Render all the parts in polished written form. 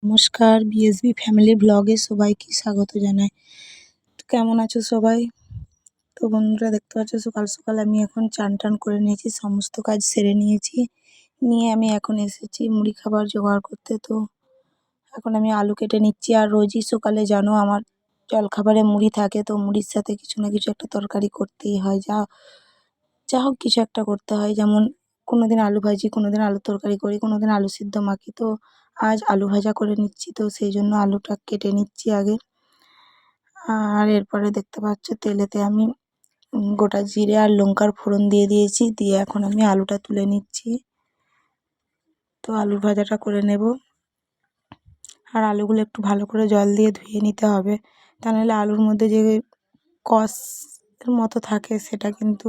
নমস্কার, BSB family ব্লগে সবাইকে স্বাগত জানাই। তো কেমন আছো সবাই? তো বন্ধুরা, দেখতে পাচ্ছ সকাল সকাল আমি এখন চান টান করে নিয়েছি, সমস্ত কাজ সেরে নিয়েছি। নিয়ে আমি এখন এসেছি মুড়ি খাবার জোগাড় করতে। তো এখন আমি আলু কেটে নিচ্ছি। আর রোজই সকালে জানো আমার জলখাবারে মুড়ি থাকে, তো মুড়ির সাথে কিছু না কিছু একটা তরকারি করতেই হয়। যা যা হোক কিছু একটা করতে হয়, যেমন কোনোদিন আলু ভাজি, কোনোদিন আলুর তরকারি করি, কোনোদিন আলু সিদ্ধ মাখি। তো আজ আলু ভাজা করে নিচ্ছি, তো সেই জন্য আলুটা কেটে নিচ্ছি আগে। আর এরপরে দেখতে পাচ্ছ তেলেতে আমি গোটা জিরে আর লঙ্কার ফোড়ন দিয়ে দিয়েছি, দিয়ে এখন আমি আলুটা তুলে নিচ্ছি। তো আলুর ভাজাটা করে নেব। আর আলুগুলো একটু ভালো করে জল দিয়ে ধুয়ে নিতে হবে, তা নাহলে আলুর মধ্যে যে কষের মতো থাকে সেটা কিন্তু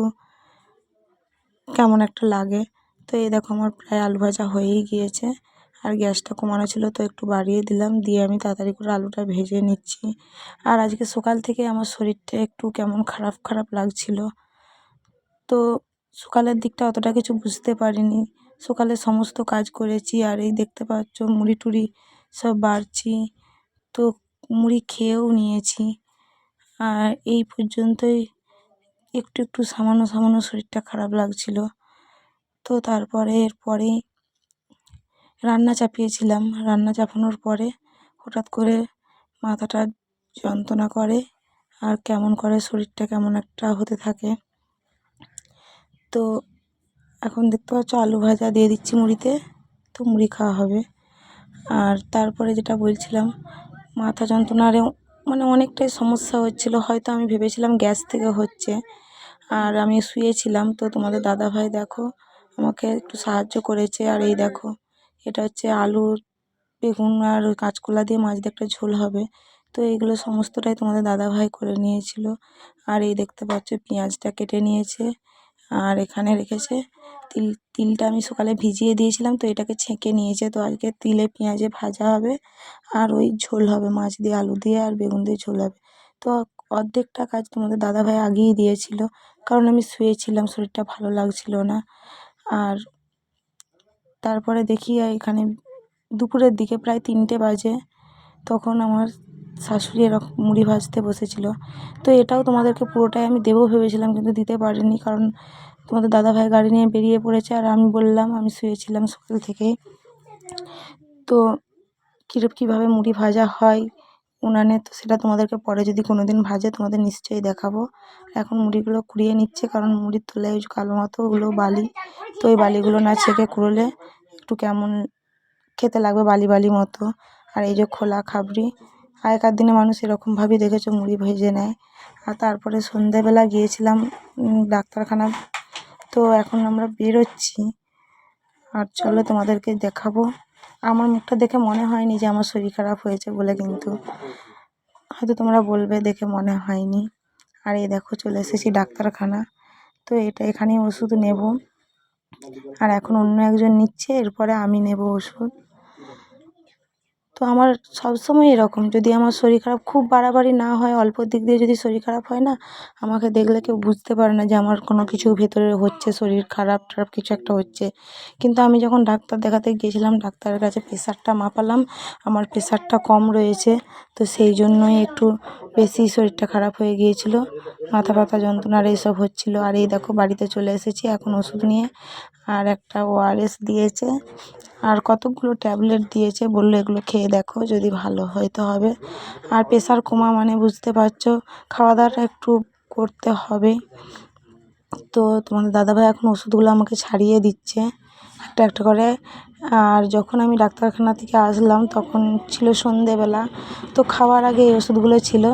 কেমন একটা লাগে। তো এই দেখো আমার প্রায় আলু ভাজা হয়েই গিয়েছে। আর গ্যাসটা কমানো ছিল, তো একটু বাড়িয়ে দিলাম, দিয়ে আমি তাড়াতাড়ি করে আলুটা ভেজে নিচ্ছি। আর আজকে সকাল থেকে আমার শরীরটা একটু কেমন খারাপ খারাপ লাগছিল। তো সকালের দিকটা অতটা কিছু বুঝতে পারিনি, সকালে সমস্ত কাজ করেছি। আর এই দেখতে পাচ্ছ মুড়ি টুড়ি সব বাড়ছি, তো মুড়ি খেয়েও নিয়েছি। আর এই পর্যন্তই, একটু একটু সামান্য সামান্য শরীরটা খারাপ লাগছিল। তো তারপরে এরপরেই রান্না চাপিয়েছিলাম। রান্না চাপানোর পরে হঠাৎ করে মাথাটা যন্ত্রণা করে, আর কেমন করে শরীরটা কেমন একটা হতে থাকে। তো এখন দেখতে পাচ্ছ আলু ভাজা দিয়ে দিচ্ছি মুড়িতে, তো মুড়ি খাওয়া হবে। আর তারপরে যেটা বলছিলাম, মাথা যন্ত্রণারে মানে অনেকটাই সমস্যা হচ্ছিলো, হয়তো আমি ভেবেছিলাম গ্যাস থেকে হচ্ছে। আর আমি শুয়েছিলাম, তো তোমাদের দাদাভাই দেখো আমাকে একটু সাহায্য করেছে। আর এই দেখো এটা হচ্ছে আলুর, বেগুন আর কাঁচকলা দিয়ে মাছ দিয়ে একটা ঝোল হবে। তো এইগুলো সমস্তটাই তোমাদের দাদাভাই করে নিয়েছিল। আর এই দেখতে পাচ্ছ পেঁয়াজটা কেটে নিয়েছে, আর এখানে রেখেছে তিলটা আমি সকালে ভিজিয়ে দিয়েছিলাম, তো এটাকে ছেঁকে নিয়েছে। তো আজকে তিলে পেঁয়াজে ভাজা হবে, আর ওই ঝোল হবে মাছ দিয়ে, আলু দিয়ে আর বেগুন দিয়ে ঝোল হবে। তো অর্ধেকটা কাজ তোমাদের দাদাভাই আগেই দিয়েছিল, কারণ আমি শুয়েছিলাম, শরীরটা ভালো লাগছিল না। আর তারপরে দেখি এখানে দুপুরের দিকে প্রায় 3টে বাজে, তখন আমার শাশুড়ি এরকম মুড়ি ভাজতে বসেছিল। তো এটাও তোমাদেরকে পুরোটাই আমি দেবো ভেবেছিলাম, কিন্তু দিতে পারিনি, কারণ তোমাদের দাদাভাই গাড়ি নিয়ে বেরিয়ে পড়েছে। আর আমি বললাম আমি শুয়েছিলাম সকাল থেকেই। তো কীভাবে মুড়ি ভাজা হয় উনানে, তো সেটা তোমাদেরকে পরে যদি কোনো দিন ভাজে তোমাদের নিশ্চয়ই দেখাবো। এখন মুড়িগুলো কুড়িয়ে নিচ্ছে, কারণ মুড়ির তলায় ওই কালো মতো ওগুলো বালি, তো ওই বালিগুলো না ছেঁকে কুড়োলে একটু কেমন খেতে লাগবে, বালি বালি মতো। আর এই যে খোলা খাবরি, আগেকার দিনে মানুষ এরকমভাবেই দেখেছো মুড়ি ভেজে নেয়। আর তারপরে সন্ধেবেলা গিয়েছিলাম ডাক্তারখানা। তো এখন আমরা বেরোচ্ছি, আর চলো তোমাদেরকে দেখাবো। আমার মুখটা দেখে মনে হয়নি যে আমার শরীর খারাপ হয়েছে বলে, কিন্তু হয়তো তোমরা বলবে দেখে মনে হয়নি। আর এই দেখো চলে এসেছি ডাক্তারখানা। তো এখানেই ওষুধ নেব। আর এখন অন্য একজন নিচ্ছে, এরপরে আমি নেব ওষুধ। তো আমার সবসময় এরকম, যদি আমার শরীর খারাপ খুব বাড়াবাড়ি না হয়, অল্প দিক দিয়ে যদি শরীর খারাপ হয় না, আমাকে দেখলে কেউ বুঝতে পারে না যে আমার কোনো কিছু ভেতরে হচ্ছে, শরীর খারাপ টারাপ কিছু একটা হচ্ছে। কিন্তু আমি যখন ডাক্তার দেখাতে গিয়েছিলাম, ডাক্তারের কাছে প্রেশারটা মাপালাম, আমার প্রেশারটা কম রয়েছে। তো সেই জন্যই একটু বেশি শরীরটা খারাপ হয়ে গিয়েছিল, মাথা ব্যথা যন্ত্রণার এইসব হচ্ছিলো। আর এই দেখো বাড়িতে চলে এসেছি এখন ওষুধ নিয়ে। আর একটা ওআরএস দিয়েছে, আর কতকগুলো ট্যাবলেট দিয়েছে, বললো এগুলো খেয়ে দেখো, যদি ভালো হয় তো হবে। আর প্রেশার কমা মানে বুঝতে পারছো, খাওয়া দাওয়াটা একটু করতে হবে। তো তোমাদের দাদাভাই এখন ওষুধগুলো আমাকে ছাড়িয়ে দিচ্ছে একটা একটা করে। আর যখন আমি ডাক্তারখানা থেকে আসলাম তখন ছিল সন্ধেবেলা, তো খাওয়ার আগে এই ওষুধগুলো ছিল।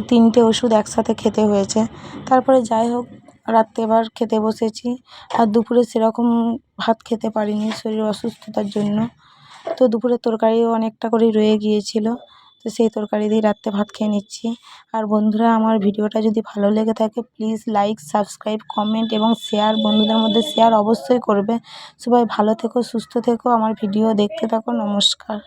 3টে ওষুধ একসাথে খেতে হয়েছে। তারপরে যাই হোক, রাত্রে এবার খেতে বসেছি। আর দুপুরে সেরকম ভাত খেতে পারিনি শরীর অসুস্থতার জন্য। তো দুপুরের তরকারিও অনেকটা করেই রয়ে গিয়েছিল, তো সেই তরকারি দিয়ে রাত্রে ভাত খেয়ে নিচ্ছি। আর বন্ধুরা, আমার ভিডিওটা যদি ভালো লেগে থাকে প্লিজ লাইক, সাবস্ক্রাইব, কমেন্ট এবং শেয়ার, বন্ধুদের মধ্যে শেয়ার অবশ্যই করবে। সবাই ভালো থেকো, সুস্থ থেকো, আমার ভিডিও দেখতে থাকো। নমস্কার।